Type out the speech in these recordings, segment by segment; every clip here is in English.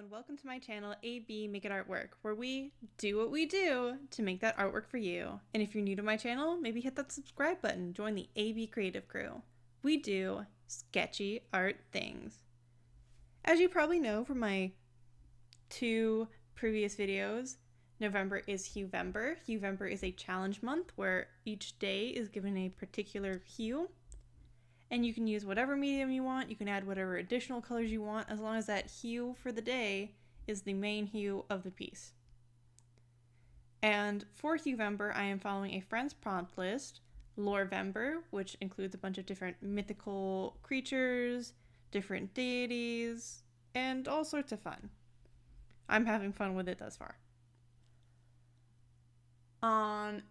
and welcome to my channel, AB Make It Artwork, where we do what we do to make that artwork for you. And if you're new to my channel, maybe hit that subscribe button, join the AB Creative Crew. We do sketchy art things. As you probably know from my 2 previous videos, November is Huevember. Huevember is a challenge month where each day is given a particular hue. And you can use whatever medium you want, you can add whatever additional colors you want, as long as that hue for the day is the main hue of the piece. And for Huevember, I am following a friend's prompt list, Lorevember, which includes a bunch of different mythical creatures, different deities, and all sorts of fun. I'm having fun with it thus far. On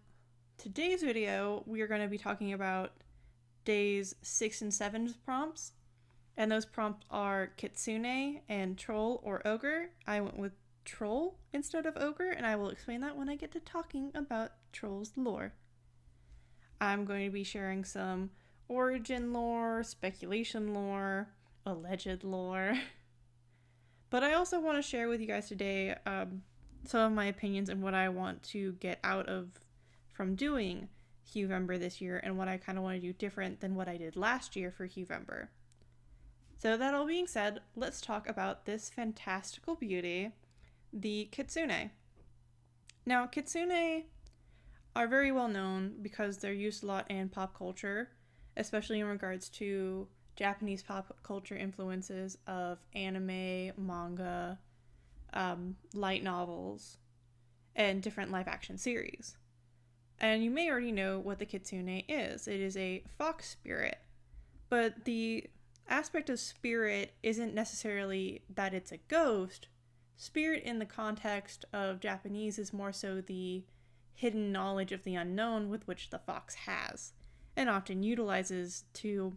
today's video, we are going to be talking about days 6 and 7 prompts, and those prompts are Kitsune and Troll or Ogre. I went with Troll instead of Ogre, and I will explain that when I get to talking about Troll's lore. I'm going to be sharing some origin lore, speculation lore, alleged lore, but I also want to share with you guys today some of my opinions and what I want to get out of from doing Huevember this year and what I kind of want to do different than what I did last year for Huevember. So that all being said, let's talk about this fantastical beauty, the Kitsune. Now, Kitsune are very well known because they're used a lot in pop culture, especially in regards to Japanese pop culture influences of anime, manga, light novels, and different live action series. And you may already know what the Kitsune is. It is a fox spirit. But the aspect of spirit isn't necessarily that it's a ghost. Spirit in the context of Japanese is more so the hidden knowledge of the unknown with which the fox has, and often utilizes to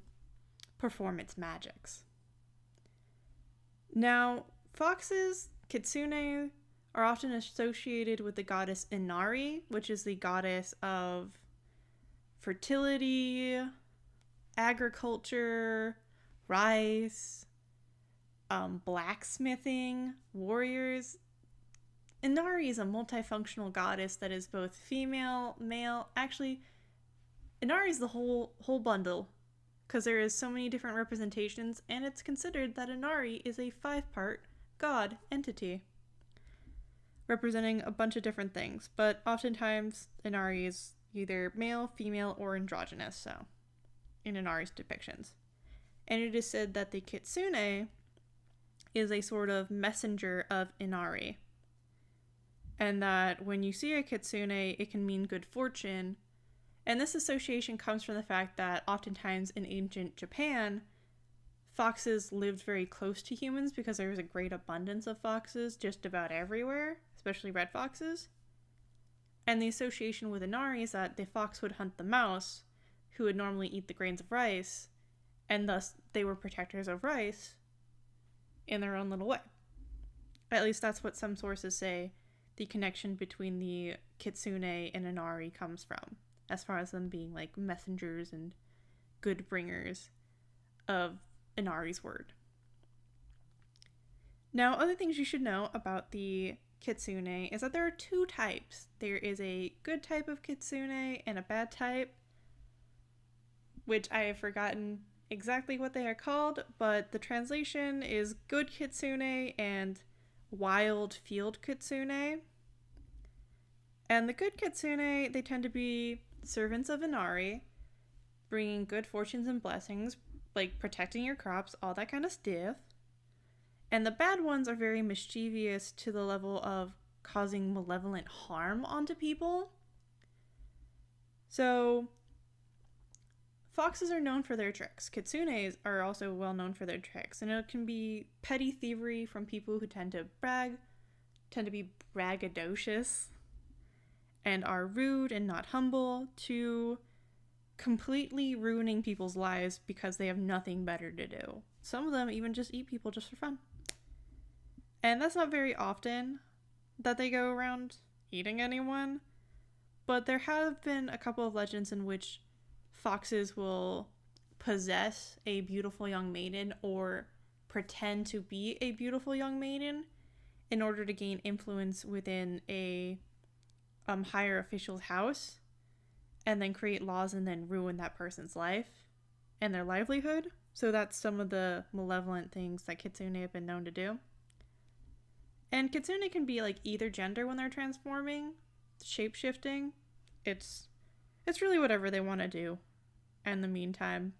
perform its magics. Now, foxes, Kitsune, are often associated with the goddess Inari, which is the goddess of fertility, agriculture, rice, blacksmithing, warriors. Inari is a multifunctional goddess that is both female, male. Actually, Inari is the whole bundle, because there is so many different representations, and it's considered that Inari is a 5-part god entity, representing a bunch of different things, but oftentimes Inari is either male, female, or androgynous, so in Inari's depictions. And it is said that the Kitsune is a sort of messenger of Inari, and that when you see a Kitsune, it can mean good fortune. And this association comes from the fact that oftentimes in ancient Japan, foxes lived very close to humans because there was a great abundance of foxes just about everywhere, especially red foxes. And the association with Inari is that the fox would hunt the mouse, who would normally eat the grains of rice, and thus they were protectors of rice in their own little way. At least that's what some sources say the connection between the Kitsune and Inari comes from, as far as them being like messengers and good bringers of Inari's word. Now, other things you should know about the Kitsune is that there are 2 types. There is a good type of Kitsune and a bad type, which I have forgotten exactly what they are called, but the translation is good Kitsune and wild field Kitsune. And the good Kitsune, they tend to be servants of Inari, bringing good fortunes and blessings, like protecting your crops, all that kind of stuff. And the bad ones are very mischievous to the level of causing malevolent harm onto people. So, foxes are known for their tricks. Kitsunes are also well known for their tricks. And it can be petty thievery from people who tend to be braggadocious, and are rude and not humble, to completely ruining people's lives because they have nothing better to do. Some of them even just eat people just for fun. And that's not very often that they go around eating anyone, but there have been a couple of legends in which foxes will possess a beautiful young maiden or pretend to be a beautiful young maiden in order to gain influence within a higher official's house, and then create laws and then ruin that person's life and their livelihood. So that's some of the malevolent things that Kitsune have been known to do. And Kitsune can be like either gender when they're transforming, shape-shifting. It's really whatever they want to do in the meantime.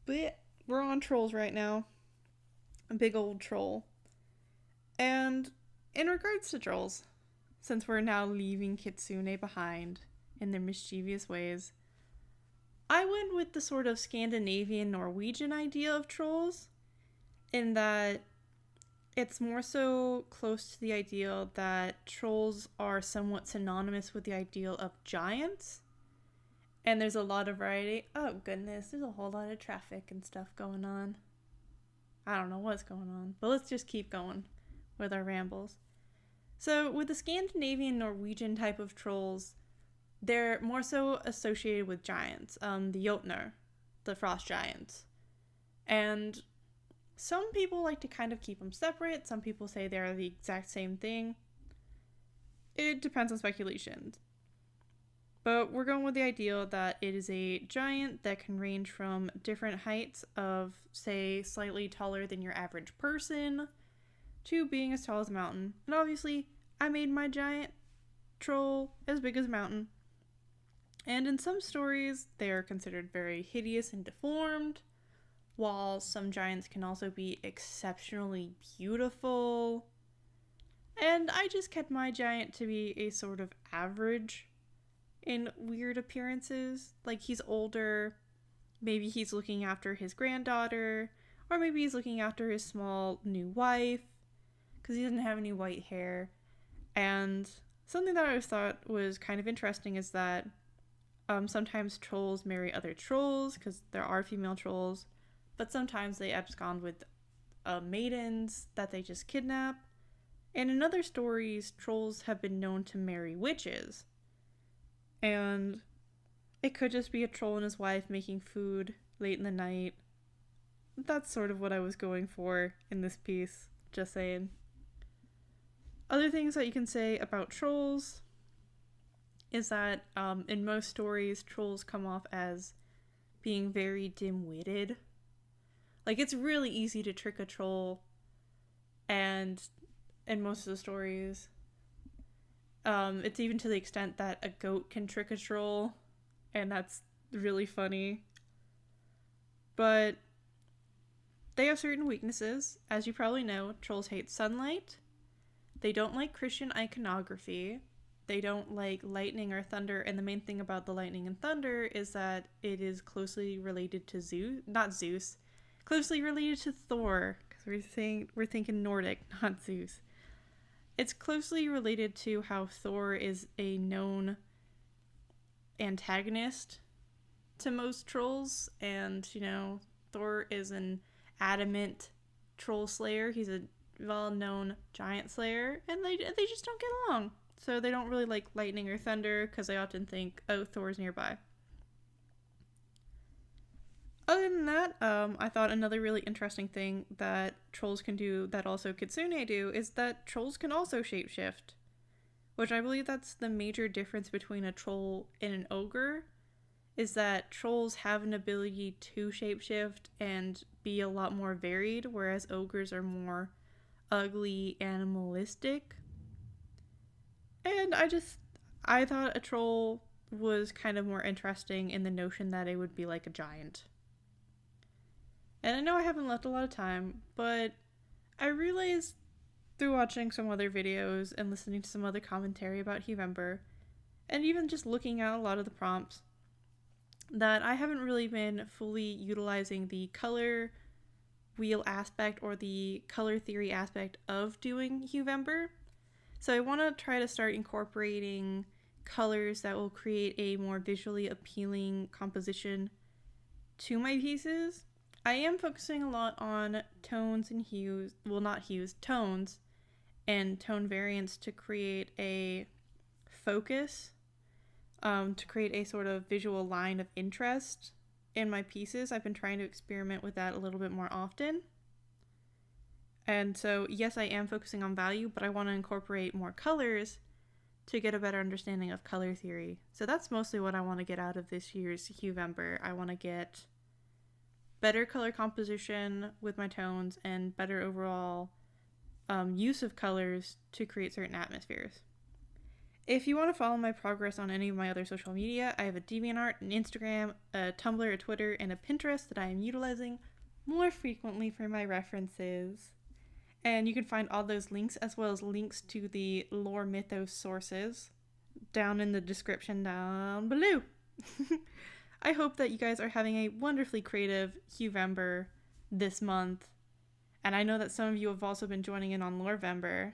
But yeah, we're on trolls right now. A big old troll. And in regards to trolls, since we're now leaving Kitsune behind in their mischievous ways, I went with the sort of Scandinavian Norwegian idea of trolls, in that it's more so close to the ideal that trolls are somewhat synonymous with the ideal of giants. And there's a lot of variety. Oh goodness, there's a whole lot of traffic and stuff going on. I don't know what's going on, but let's just keep going with our rambles. So with the Scandinavian Norwegian type of trolls, they're more so associated with giants, the Jotnar, the frost giants. And some people like to kind of keep them separate. Some people say they're the exact same thing. It depends on speculations. But we're going with the idea that it is a giant that can range from different heights of, say, slightly taller than your average person to being as tall as a mountain. And obviously, I made my giant troll as big as a mountain. And in some stories, they are considered very hideous and deformed, while some giants can also be exceptionally beautiful. And I just kept my giant to be a sort of average in weird appearances. Like, he's older, maybe he's looking after his granddaughter, or maybe he's looking after his small new wife, because he doesn't have any white hair. And something that I always thought was kind of interesting is that sometimes trolls marry other trolls, because there are female trolls, but sometimes they abscond with maidens that they just kidnap. And in other stories, trolls have been known to marry witches. And it could just be a troll and his wife making food late in the night. That's sort of what I was going for in this piece, just saying. Other things that you can say about trolls is that in most stories, trolls come off as being very dim-witted. Like, it's really easy to trick a troll, and in most of the stories, it's even to the extent that a goat can trick a troll, and that's really funny. But they have certain weaknesses. As you probably know, trolls hate sunlight. They don't like Christian iconography. They don't like lightning or thunder, and the main thing about the lightning and thunder is that it is closely related to Zeus, closely related to Thor, because we're thinking Nordic, not Zeus. It's closely related to how Thor is a known antagonist to most trolls, and, you know, Thor is an adamant troll slayer. He's a well-known giant slayer, and they just don't get along. So they don't really like lightning or thunder, because they often think, oh, Thor's nearby. Other than that, I thought another really interesting thing that trolls can do that also Kitsune do is that trolls can also shapeshift, which I believe that's the major difference between a troll and an ogre, is that trolls have an ability to shapeshift and be a lot more varied, whereas ogres are more ugly, animalistic. And I thought a troll was kind of more interesting in the notion that it would be like a giant. And I know I haven't left a lot of time, but I realized through watching some other videos and listening to some other commentary about Huember, and even just looking at a lot of the prompts, that I haven't really been fully utilizing the color wheel aspect or the color theory aspect of doing Huember. So I want to try to start incorporating colors that will create a more visually appealing composition to my pieces. I am focusing a lot on tones and hues, well, not hues, tones and tone variants to create a focus, to create a sort of visual line of interest in my pieces. I've been trying to experiment with that a little bit more often. And so, yes, I am focusing on value, but I want to incorporate more colors to get a better understanding of color theory. So that's mostly what I want to get out of this year's Huevember. I want to get better color composition with my tones and better overall use of colors to create certain atmospheres. If you want to follow my progress on any of my other social media, I have a DeviantArt, an Instagram, a Tumblr, a Twitter, and a Pinterest that I am utilizing more frequently for my references. And you can find all those links as well as links to the lore mythos sources down in the description down below. I hope that you guys are having a wonderfully creative Huevember this month. And I know that some of you have also been joining in on Lorevember.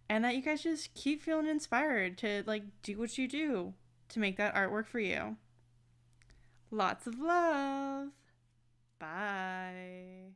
And that you guys just keep feeling inspired to do what you do to make that artwork for you. Lots of love. Bye.